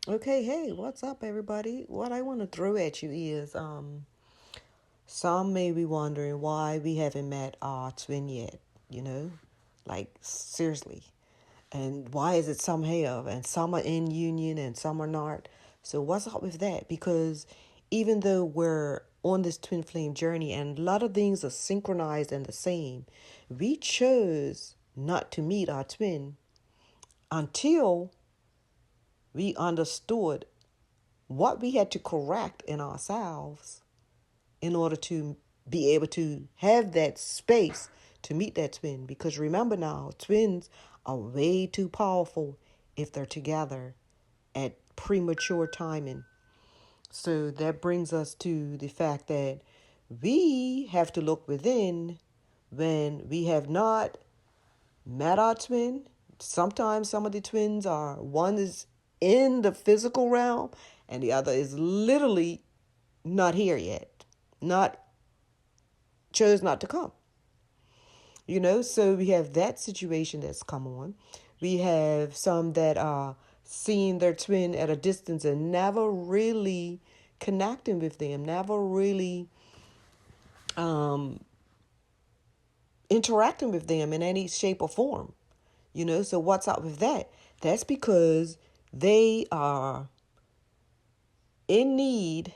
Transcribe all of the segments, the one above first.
Okay, hey, what's up, everybody? What I want to throw at you is some may be wondering why we haven't met our twin yet, you know? Like, seriously. And why is it some have and some are in union and some are not? So, what's up with that? Because even though we're on this twin flame journey and a lot of things are synchronized and the same, we chose not to meet our twin until we understood what we had to correct in ourselves in order to be able to have that space to meet that twin. Because remember now, twins are way too powerful if they're together at premature timing. So that brings us to the fact that we have to look within when we have not met our twin. Sometimes some of the twins are one is in the physical realm and the other is literally not here yet. Not chose not to come. So we have that situation that's come on. We have some that are seeing their twin at a distance and never really connecting with them, never really um, interacting with them in any shape or form. So what's up with that? That's because they are in need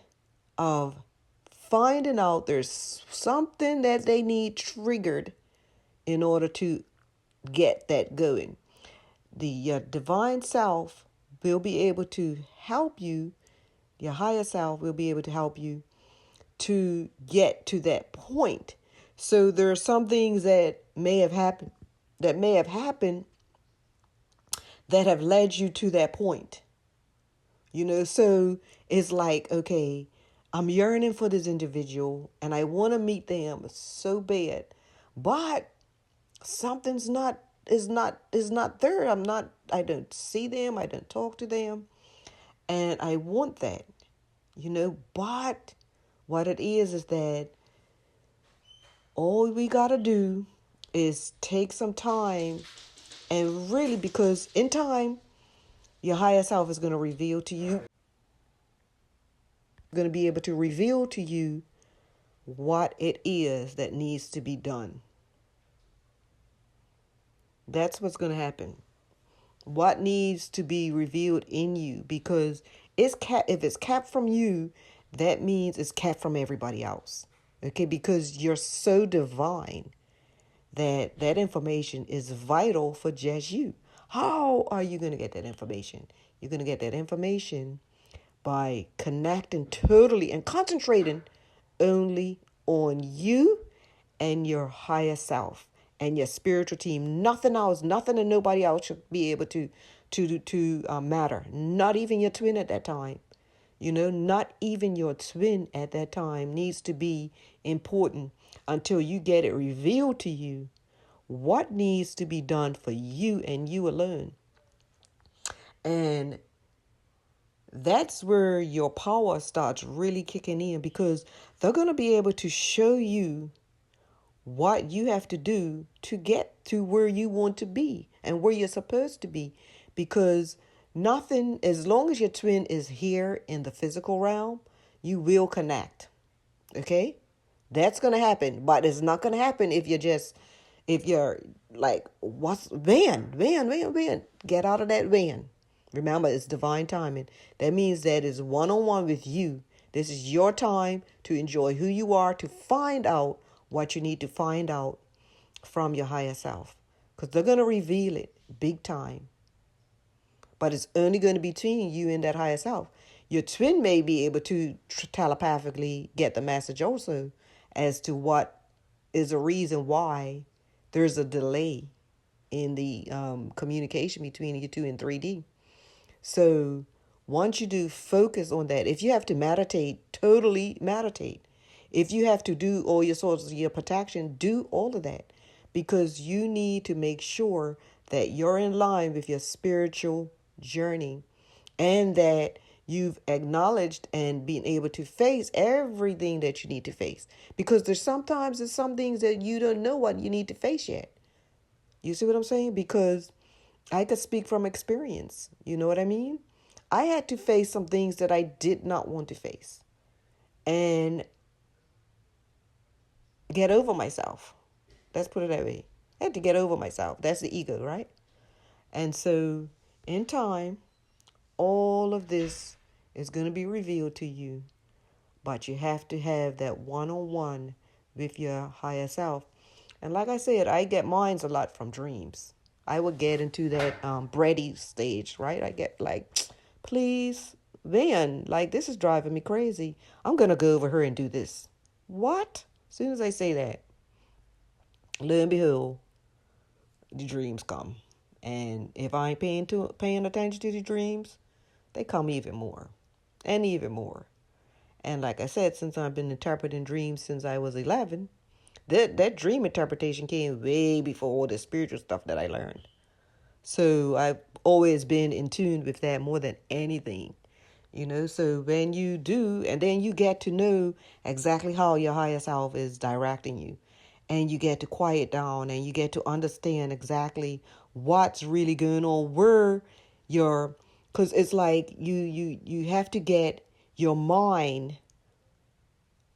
of finding out there's something that they need triggered in order to get that going. The divine self will be able to help you, your higher self will be able to help you to get to that point. So there are some things that may have happened that have led you to that point. So it's like, okay, I'm yearning for this individual and I want to meet them so bad, but something's not is not there. I don't see them, I don't talk to them, and I want that. But what it is that all we got to do is take some time and really, because in time your higher self is going to reveal to you, going to be able to reveal to you what it is that needs to be done. That's what's going to happen. What needs to be revealed in you, because if it's kept from you, that means it's kept from everybody else. Okay, because you're so divine that that information is vital for just you. How are you going to get that information? You're going to get that information by connecting totally and concentrating only on you and your higher self and your spiritual team. Nothing else, nothing and nobody else should be able to matter. Not even your twin at that time. Not even your twin at that time needs to be important until you get it revealed to you what needs to be done for you and you alone. And that's where your power starts really kicking in, because they're going to be able to show you what you have to do to get to where you want to be and where you're supposed to be. Because nothing, as long as your twin is here in the physical realm, you will connect. Okay? That's going to happen. But it's not going to happen if you're like, what's van? Get out of that van. Remember, it's divine timing. That means that is one-on-one with you. This is your time to enjoy who you are, to find out what you need to find out from your higher self. Because they're going to reveal it big time. But it's only going to be between you and that higher self. Your twin may be able to telepathically get the message also as to what is the reason why there's a delay in the communication between you two in 3D. So once you do focus on that, if you have to meditate, totally meditate. If you have to do all your sorts of your protection, do all of that, because you need to make sure that you're in line with your spiritual journey and that you've acknowledged and been able to face everything that you need to face. Because there's some things that you don't know what you need to face yet. You see what I'm saying? Because I could speak from experience. You know what I mean? I had to face some things that I did not want to face and get over myself. Let's put it that way. I had to get over myself. That's the ego, right? And so, in time, all of this is going to be revealed to you, but you have to have that one-on-one with your higher self. And like I said, I get mines a lot from dreams. I would get into that bready stage, right? I get like, please, Van, like this is driving me crazy. I'm going to go over here and do this. What? As soon as I say that, lo and behold, the dreams come. And if I ain't paying attention to the dreams, they come even more and even more. And like I said, since I've been interpreting dreams since I was 11, that dream interpretation came way before all the spiritual stuff that I learned. So I've always been in tune with that more than anything. So when you do, and then you get to know exactly how your higher self is directing you, and you get to quiet down, and you get to understand exactly what's really going on, where your, because it's like you have to get your mind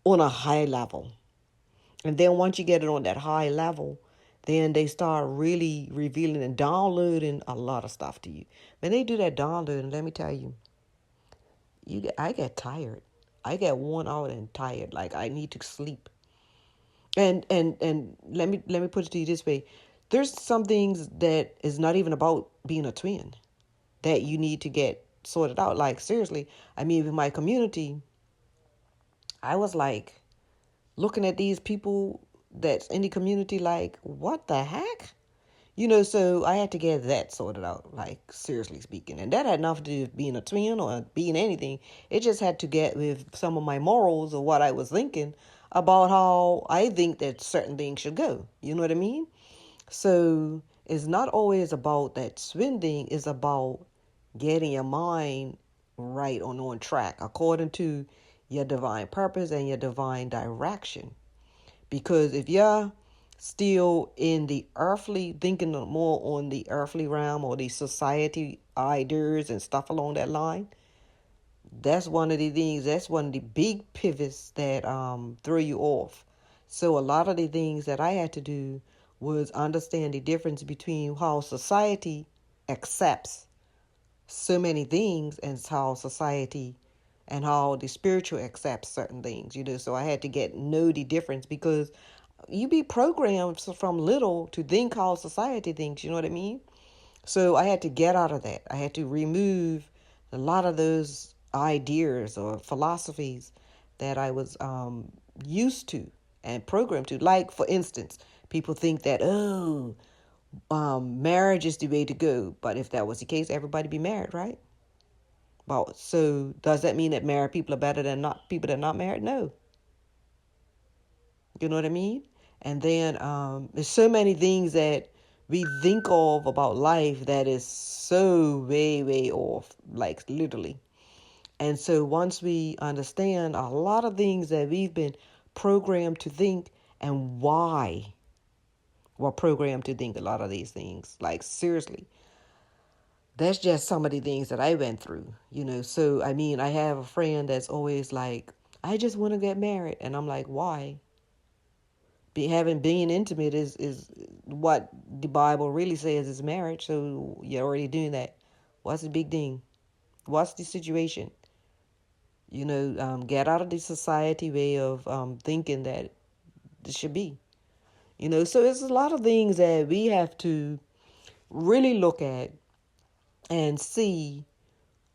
on a high level. And then once you get it on that high level, then they start really revealing and downloading a lot of stuff to you. When they do that downloading, let me tell you, I get tired. I get worn out and tired. Like I need to sleep. And let me put it to you this way. There's some things that is not even about being a twin that you need to get sorted out. Like seriously, I mean with my community, I was like looking at these people that's in the community like, what the heck? So I had to get that sorted out, like seriously speaking. And that had nothing to do with being a twin or being anything. It just had to get with some of my morals or what I was thinking about how I think that certain things should go. You know what I mean? So it's not always about that twin thing. It's about getting your mind right on track according to your divine purpose and your divine direction. Because if you're still in the earthly, thinking more on the earthly realm or the society ideas and stuff along that line, that's one of the things, that's one of the big pivots that throw you off. So a lot of the things that I had to do was understand the difference between how society accepts so many things and how society and how the spiritual accepts certain things, So I had to know the difference because you be programmed from little to think how society thinks, you know what I mean? So I had to get out of that. I had to remove a lot of those ideas or philosophies that I was used to and programmed to. Like, for instance, people think that, marriage is the way to go. But if that was the case, everybody be married, right? Well, so does that mean that married people are better than not people that are not married? No. You know what I mean? And then there's so many things that we think of about life that is so way, way off, like literally. And so once we understand a lot of things that we've been programmed to think and why we're programmed to think a lot of these things, like seriously, that's just some of the things that I went through, So, I mean, I have a friend that's always like, I just want to get married. And I'm like, why? Being intimate is what the Bible really says is marriage. So you're already doing that. What's the big thing? What's the situation? Get out of the society way of thinking that it should be. So it's a lot of things that we have to really look at and see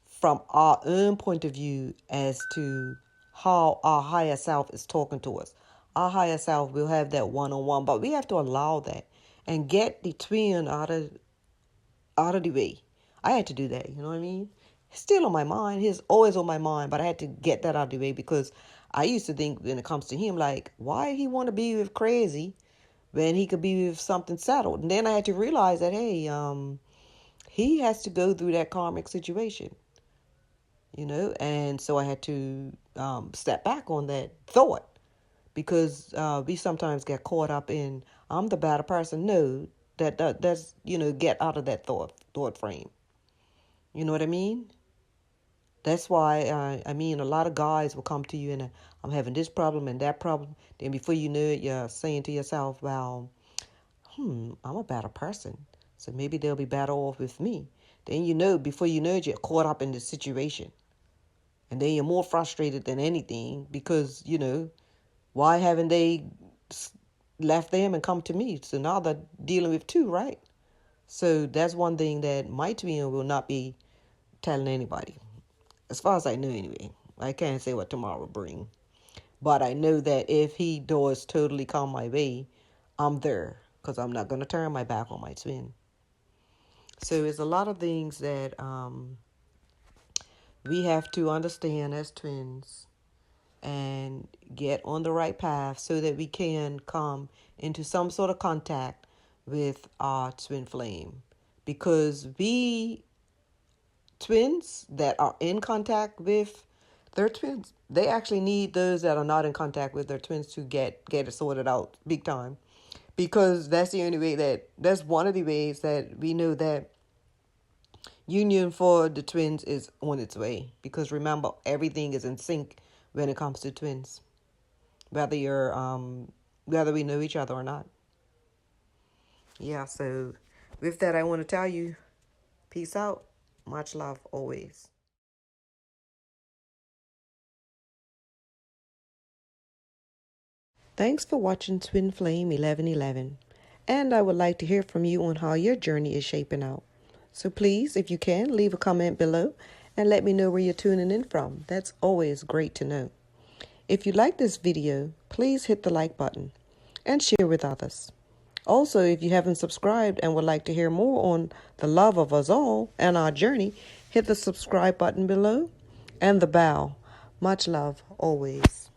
from our own point of view as to how our higher self is talking to us. Our higher self will have that one-on-one, but we have to allow that and get the twin out of the way. I had to do that, you know what I mean? It's still on my mind. He's always on my mind, but I had to get that out of the way because I used to think when it comes to him, like, why he want to be with crazy when he could be with something settled? And then I had to realize that, hey, he has to go through that karmic situation. And so I had to step back on that thought because we sometimes get caught up in, I'm the better person. No, that's, get out of that thought frame. You know what I mean? That's why, I mean, a lot of guys will come to you and I'm having this problem and that problem. Then before you know it, you're saying to yourself, well, I'm a better person. So maybe they'll be better off with me. Then you know, before you know it, you're caught up in the situation. And then you're more frustrated than anything because, why haven't they left them and come to me? So now they're dealing with two, right? So that's one thing that my twin will not be telling anybody. As far as I know anyway. I can't say what tomorrow will bring. But I know that if he does totally come my way, I'm there. Because I'm not going to turn my back on my twin. So it's a lot of things that we have to understand as twins and get on the right path so that we can come into some sort of contact with our twin flame. Because we twins that are in contact with their twins, they actually need those that are not in contact with their twins to get it sorted out big time. Because that's the only way that's one of the ways that we know that union for the twins is on its way. Because remember, everything is in sync when it comes to twins. Whether we know each other or not. Yeah, so with that I want to tell you, peace out. Much love always. Thanks for watching Twin Flame 1111. And I would like to hear from you on how your journey is shaping out. So please, if you can, leave a comment below and let me know where you're tuning in from. That's always great to know. If you like this video, please hit the like button and share with others. Also, if you haven't subscribed and would like to hear more on the love of us all and our journey, hit the subscribe button below and the bell. Much love always.